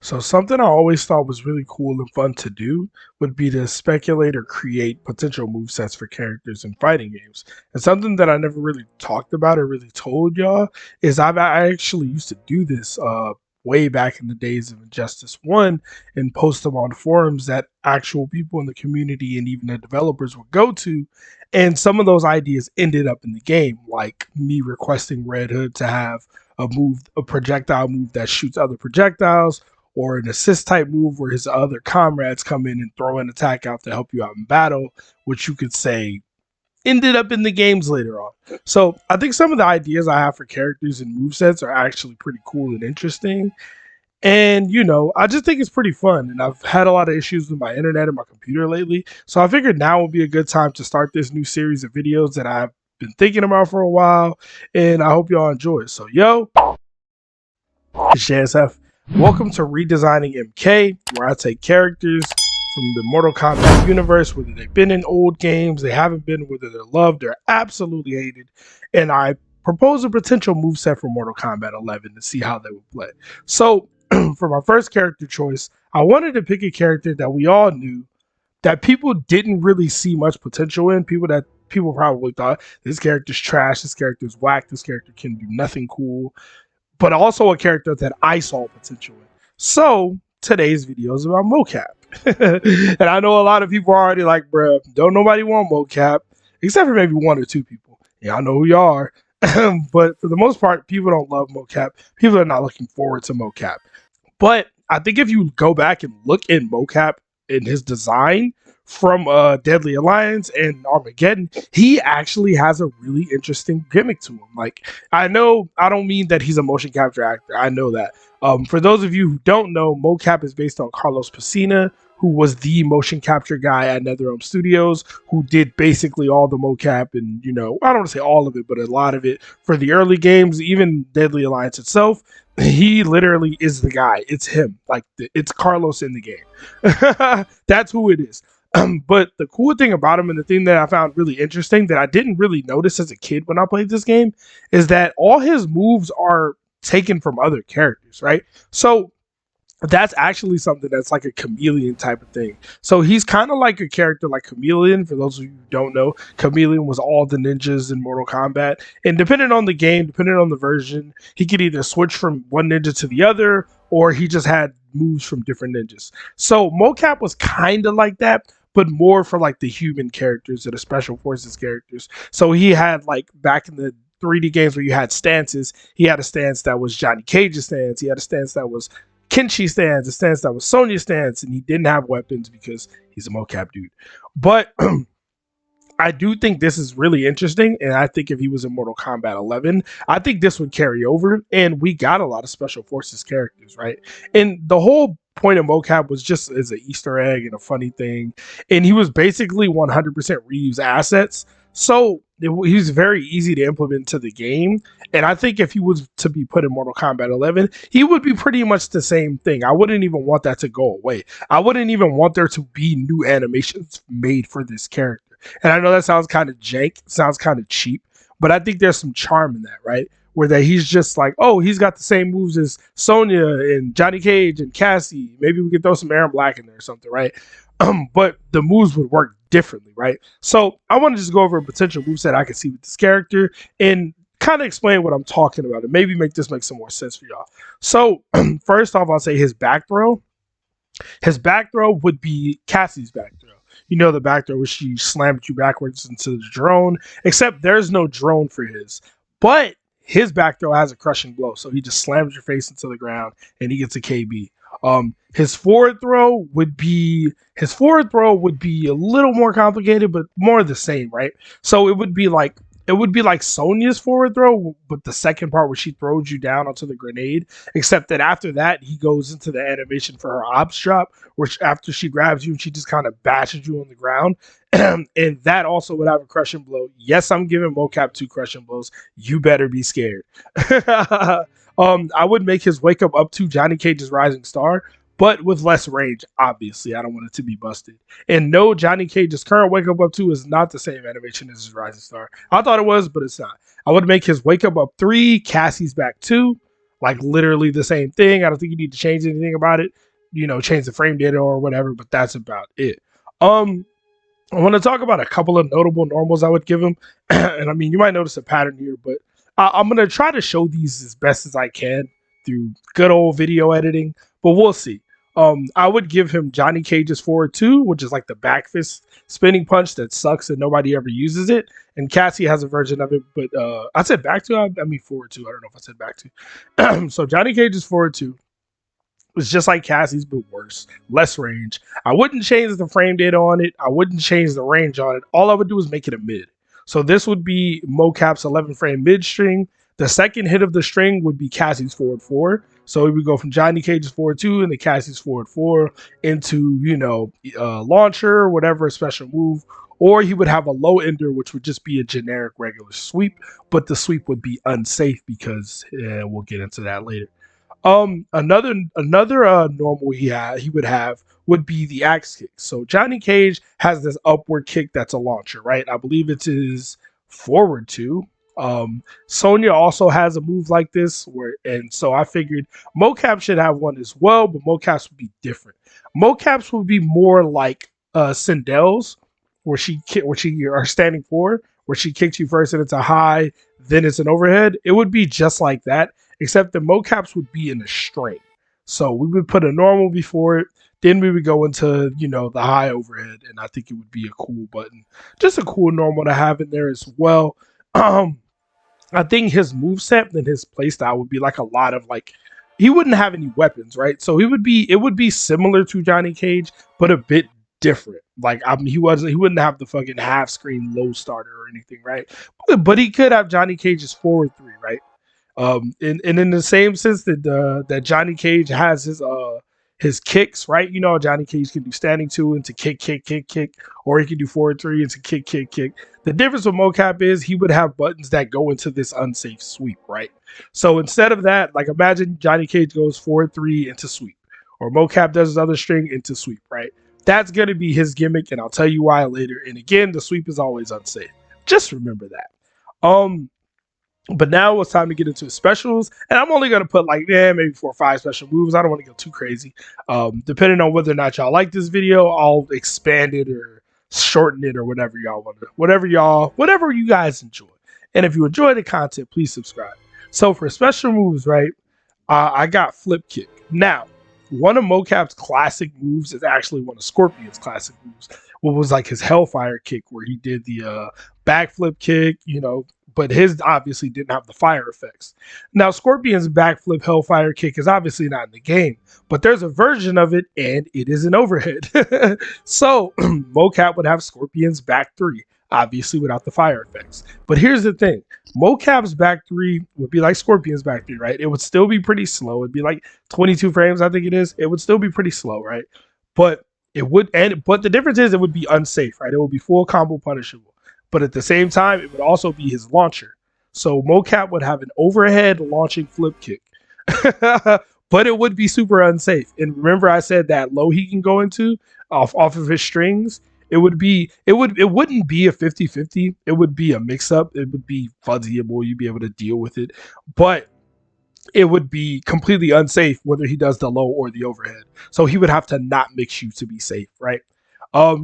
So something I always thought was really cool and fun to do would be to speculate or create potential move sets for characters in fighting games. And something that I never really talked about or really told y'all is I actually used to do this way back in the days of Injustice 1 and post them on forums that actual people in the community and even the developers would go to. And some of those ideas ended up in the game, like me requesting Red Hood to have a projectile move that shoots other projectiles, or an assist type move where his other comrades come in and throw an attack out to help you out in battle, which you could say ended up in the games later on. So I think some of the ideas I have for characters and movesets are actually pretty cool and interesting. And, I just think it's pretty fun. And I've had a lot of issues with my internet and my computer lately. So I figured now would be a good time to start this new series of videos that I've been thinking about for a while. And I hope y'all enjoy it. So, it's JSF. Welcome to Redesigning MK, where I take characters from the Mortal Kombat universe, whether they've been in old games, they haven't been, whether they're loved, they're absolutely hated, and I propose a potential moveset for Mortal Kombat 11 to see how they would play. So, for my first character choice, I wanted to pick a character that we all knew that people didn't really see much potential in. People probably thought this character's trash, this character's whack, this character can do nothing cool, but also a character that I saw potential in. So today's video is about MOKAP. And I know a lot of people are already like, bruh, don't nobody want MOKAP, except for maybe one or two people. Yeah, I know who you are. But for the most part, people don't love MOKAP. People are not looking forward to MOKAP. But I think if you go back and look in MOKAP in his design from Deadly Alliance and Armageddon, he actually has a really interesting gimmick to him. Like, I know, I don't mean that he's a motion capture actor. I know that. For those of you who don't know, MOKAP is based on Carlos Pesina, who was the motion capture guy at NetherRealm Studios, who did basically all the MOKAP and, I don't want to say all of it, but a lot of it for the early games, even Deadly Alliance itself. He literally is the guy. It's him. Like, it's Carlos in the game. That's who it is. But the cool thing about him, and the thing that I found really interesting that I didn't really notice as a kid when I played this game, is that all his moves are taken from other characters, right? So that's actually something that's like a chameleon type of thing. So he's kind of like a character like Chameleon. For those of you who don't know, Chameleon was all the ninjas in Mortal Kombat. And depending on the game, depending on the version, he could either switch from one ninja to the other, or he just had moves from different ninjas. So MOKAP was kind of like that, but more for like the human characters and the special forces characters. So he had, like, back in the 3D games where you had stances, he had a stance that was Johnny Cage's stance. He had a stance that was Kenshi stance, a stance that was Sonya's stance, and he didn't have weapons because he's a MOKAP dude. But I do think this is really interesting, and I think if he was in Mortal Kombat 11, I think this would carry over, and we got a lot of special forces characters, right? And the whole point of MOKAP was just as an Easter egg and a funny thing, and he was basically 100% reuse assets, so he's very easy to implement to the game. And I think if he was to be put in Mortal Kombat 11, he would be pretty much the same thing. I wouldn't even want that to go away. I wouldn't even want there to be new animations made for this character. And I know that sounds kind of jank, sounds kind of cheap, but I think there's some charm in that, right? Where that he's just like, oh, he's got the same moves as Sonya and Johnny Cage and Cassie. Maybe we could throw some Aaron Black in there or something, right? But the moves would work differently, right? So I want to just go over a potential moveset I could see with this character and kind of explain what I'm talking about and maybe make this make some more sense for y'all. So first off, I'll say his back throw. His back throw would be Cassie's back throw. You know, the back throw where she slammed you backwards into the drone, except there's no drone for his. But his back throw has a crushing blow, so he just slams your face into the ground and he gets a KB. His forward throw would be a little more complicated, but more the same, right? So it would be like Sonya's forward throw, but the second part where she throws you down onto the grenade, except that after that he goes into the animation for her ops drop, which after she grabs you, she just kind of bashes you on the ground. And that also would have a crushing blow. Yes, I'm giving MOKAP 2 crushing blows. You better be scared. I would make his wake up to Johnny Cage's Rising Star, but with less range, obviously. I don't want it to be busted. And no, Johnny Cage's current wake up 2 is not the same animation as his Rising Star. I thought it was, but it's not. I would make his wake up 3, Cassie's back 2. like literally the same thing. I don't think you need to change anything about it, change the frame data or whatever, but that's about it. I want to talk about a couple of notable normals I would give him. And I mean, you might notice a pattern here, but I'm going to try to show these as best as I can through good old video editing, but we'll see. I would give him Johnny Cage's forward two, which is like the back fist spinning punch that sucks and nobody ever uses it. And Cassie has a version of it, but I said back two. I mean forward two. I don't know if I said back two. So Johnny Cage's forward two was just like Cassie's, but worse, less range. I wouldn't change the frame data on it. I wouldn't change the range on it. All I would do is make it a mid. So this would be MOKAP's 11 frame mid string. The second hit of the string would be Cassie's forward four. So we would go from Johnny Cage's forward two into Cassie's forward four into, launcher, whatever special move. Or he would have a low ender, which would just be a generic regular sweep, but the sweep would be unsafe because we'll get into that later. Another normal he would have would be the axe kick. So Johnny Cage has this upward kick that's a launcher, right? I believe it's his forward two. Sonya also has a move like this, and so I figured MOKAP should have one as well, but MOKAP's would be different. MOKAP's would be more like Sindel's, where she are standing for, where she kicks you first and it's a high, then it's an overhead. It would be just like that, except the MOKAPs would be in a string. So we would put a normal before it, then we would go into, the high overhead, and I think it would be a cool button. Just a cool normal to have in there as well. I think his moveset and his playstyle would be like a lot of he wouldn't have any weapons, right? So it would be similar to Johnny Cage, but a bit different. He wouldn't have the fucking half screen low starter or anything, right? But he could have Johnny Cage's forward three, right? And in the same sense that Johnny Cage has his kicks, right? Johnny Cage can do standing two into kick, or he can do forward three into kick. The difference with MOKAP is he would have buttons that go into this unsafe sweep, right? So instead of that, imagine Johnny Cage goes forward three into sweep, or MOKAP does his other string into sweep, right? That's going to be his gimmick, and I'll tell you why later. And again, the sweep is always unsafe. Just remember that. But now it's time to get into his specials, and I'm only going to put maybe 4 or 5 special moves. I don't want to go too crazy. Depending on whether or not y'all like this video, I'll expand it or shorten it or whatever y'all want to, whatever you guys enjoy. And if you enjoy the content, please subscribe. So for special moves, right, I got flip kick. Now, one of MOKAP's classic moves is actually one of Scorpion's classic moves. What was his Hellfire kick, where he did the backflip kick, but his obviously didn't have the fire effects. Now, Scorpion's backflip Hellfire kick is obviously not in the game, but there's a version of it, and it is an overhead. So, MOKAP would have Scorpion's back three, obviously without the fire effects. But here's the thing. MOKAP's back three would be like Scorpion's back three, right? It would still be pretty slow. It'd be 22 frames, I think it is. It would still be pretty slow, right? But the difference is it would be unsafe, right? It would be full combo punishable. But at the same time, it would also be his launcher. So MOKAP would have an overhead launching flip kick. But it would be super unsafe. And remember I said that low he can go into off of his strings. It wouldn't be a 50-50. It would be a mix-up. It would be fuzzyable. You'd be able to deal with it. But it would be completely unsafe whether he does the low or the overhead. So he would have to not mix you to be safe, right?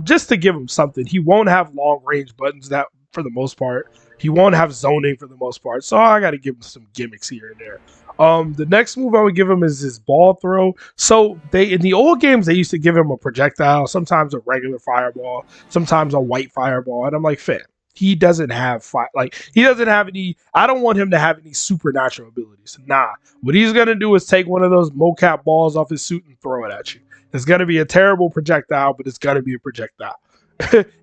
Just to give him something. He won't have long range buttons that for the most part. He won't have zoning for the most part. So I got to give him some gimmicks here and there. The next move I would give him is his ball throw. So in the old games, they used to give him a projectile, sometimes a regular fireball, sometimes a white fireball. And I'm like, fam, he doesn't have he doesn't have any. I don't want him to have any supernatural abilities. Nah, what he's gonna do is take one of those MOKAP balls off his suit and throw it at you. It's gonna be a terrible projectile, but it's gonna be a projectile.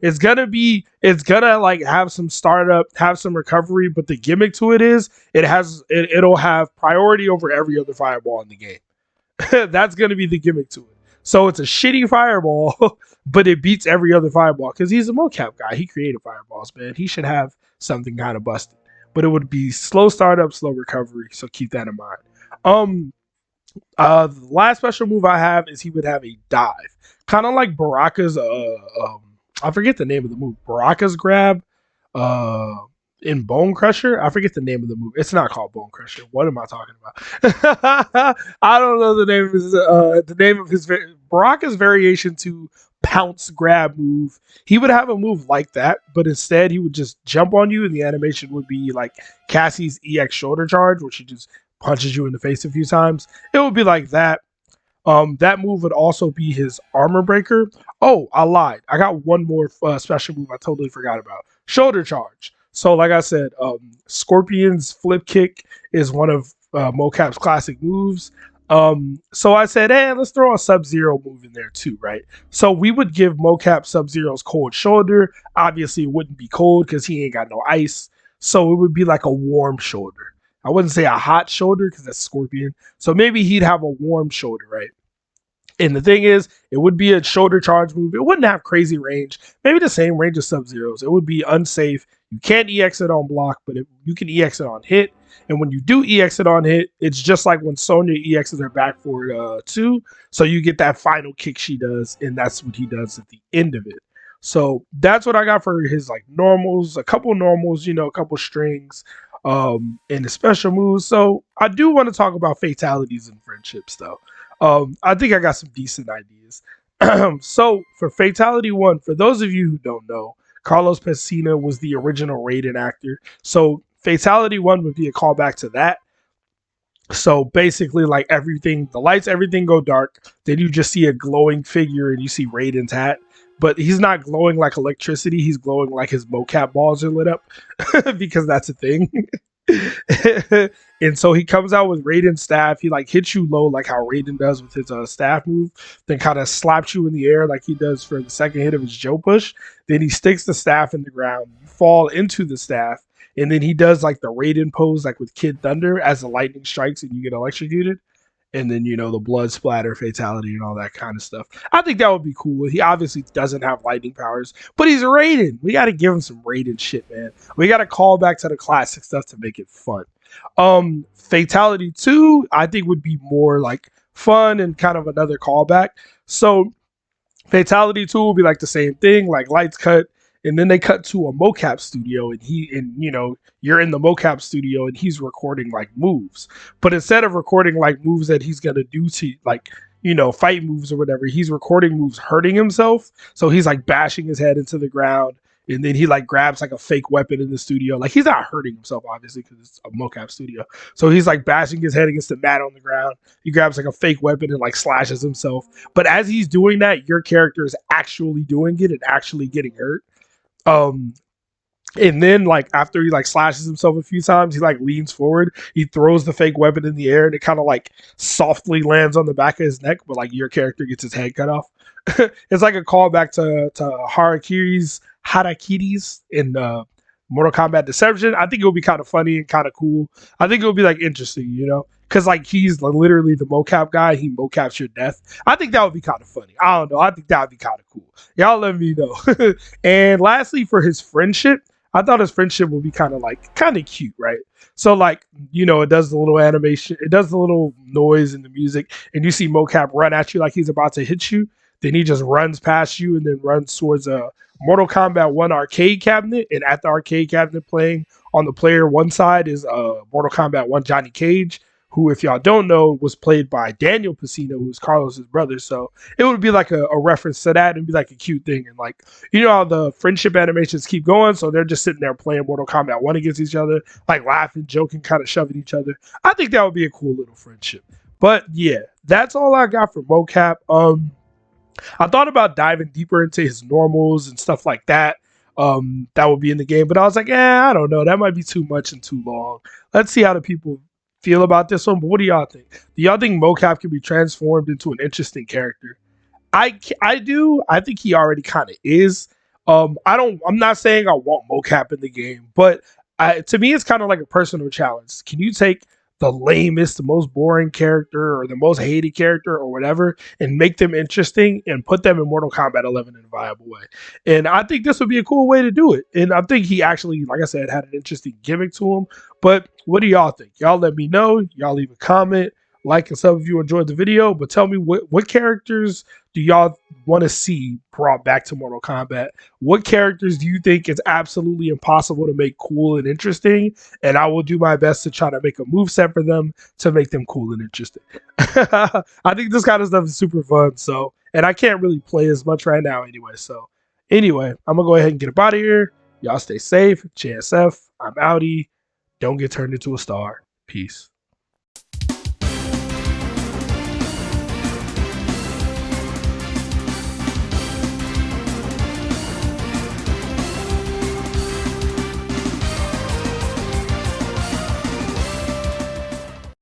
it's gonna have some startup, have some recovery, but the gimmick to it is it'll have priority over every other fireball in the game. That's gonna be the gimmick to it. So it's a shitty fireball, but it beats every other fireball because he's a MOKAP guy. He created fireballs, man. He should have something kind of busted. But it would be slow startup, slow recovery. So keep that in mind. The last special move I have is he would have a dive, kind of like Baraka's. I forget the name of the move. Baraka's grab. in Bone Crusher. I forget the name of the movie. It's not called Bone Crusher. What am I talking about? I don't know the name of his Baraka's variation to pounce grab move. He would have a move like that, but instead he would just jump on you, and the animation would be like Cassie's EX shoulder charge, where she just punches you in the face a few times. It would be like that. That move would also be his armor breaker. Oh, I lied. I got one more special move I totally forgot about. Shoulder charge. So, like I said, Scorpion's flip kick is one of MOKAP's classic moves. So I said, hey, let's throw a Sub-Zero move in there too, right? So we would give MOKAP Sub-Zero's cold shoulder. Obviously, it wouldn't be cold because he ain't got no ice. So it would be like a warm shoulder. I wouldn't say a hot shoulder because that's Scorpion. So maybe he'd have a warm shoulder, right? And the thing is, it would be a shoulder charge move. It wouldn't have crazy range. Maybe the same range as Sub-Zero's. It would be unsafe. You can't EX it on block, but you can EX it on hit. And when you do EX it on hit, it's just like when Sonya EXs her back forward 2. So you get that final kick she does, and that's what he does at the end of it. So that's what I got for his like normals, a couple normals, a couple strings, and the special moves. So I do want to talk about fatalities and friendships though. I think I got some decent ideas. So for Fatality 1, for those of you who don't know, Carlos Pesina was the original Raiden actor. So Fatality 1 would be a callback to that. So basically, like everything, the lights, everything go dark. Then you just see a glowing figure and you see Raiden's hat. But he's not glowing like electricity. He's glowing like his MOKAP balls are lit up because that's a thing. And so he comes out with Raiden's staff. He like hits you low like how Raiden does with his staff move, then kind of slaps you in the air like he does for the second hit of his Joe push. Then he sticks the staff in the ground. You fall into the staff, and then he does like the Raiden pose like with Kid Thunder as the lightning strikes and you get electrocuted. And then, the blood splatter, fatality, and all that kind of stuff. I think that would be cool. He obviously doesn't have lightning powers, but he's Raiden. We got to give him some Raiden shit, man. We got to call back to the classic stuff to make it fun. Fatality 2, I think, would be more like fun and kind of another callback. So Fatality 2 will be like the same thing, like lights cut, and then they cut to a MOKAP studio, and you're in the MOKAP studio, and he's recording like moves. But instead of recording like moves that he's gonna do to like fight moves or whatever, he's recording moves hurting himself. So he's like bashing his head into the ground, and then he like grabs like a fake weapon in the studio. Like he's not hurting himself obviously because it's a MOKAP studio. So he's like bashing his head against the mat on the ground. He grabs like a fake weapon and like slashes himself. But as he's doing that, your character is actually doing it and actually getting hurt. And then like after he like slashes himself a few times, he like leans forward, he throws the fake weapon in the air, and it kind of like softly lands on the back of his neck, but like your character gets his head cut off. It's like a callback to Harakiris in Mortal Kombat Deception. I think it would be kind of funny and kind of cool. I think it would be like interesting, because like he's literally the MOKAP guy. He MOKAPs your death. I think that would be kind of funny. I don't know. I think that would be kind of cool. Y'all let me know. And lastly, for his friendship, I thought his friendship would be kind of cute, right? So like, it does the little animation, it does the little noise in the music, and you see MOKAP run at you like he's about to hit you. Then he just runs past you and then runs towards a Mortal Kombat 1 arcade cabinet. And at the arcade cabinet playing on the player one side is Mortal Kombat 1 Johnny Cage, who, if y'all don't know, was played by Daniel Pacino, who's Carlos's brother. So it would be like a reference to that and be like a cute thing. And like, how the friendship animations keep going. So they're just sitting there playing Mortal Kombat 1 against each other, like laughing, joking, kind of shoving each other. I think that would be a cool little friendship. But yeah, that's all I got for MOKAP. I thought about diving deeper into his normals and stuff like that. That would be in the game. But I was like, I don't know. That might be too much and too long. Let's see how the people feel about this one. But what do y'all think? Do y'all think MOKAP can be transformed into an interesting character? I do. I think he already kind of is. I'm not saying I want MOKAP in the game, but to me, it's kind of like a personal challenge. Can you take the lamest, the most boring character or the most hated character or whatever and make them interesting and put them in Mortal Kombat 11 in a viable way? And I think this would be a cool way to do it. And I think he actually, like I said, had an interesting gimmick to him. But what do y'all think? Y'all let me know. Y'all leave a comment. like and sub if you enjoyed the video. But tell me what characters do y'all want to see brought back to Mortal Kombat? What characters do you think is absolutely impossible to make cool and interesting? And I will do my best to try to make a moveset for them to make them cool and interesting. I think this kind of stuff is super fun. So, and I can't really play as much right now anyway. So, anyway, I'm gonna go ahead and get up out of here. Y'all stay safe. JSF, I'm outie. Don't get turned into a star. Peace.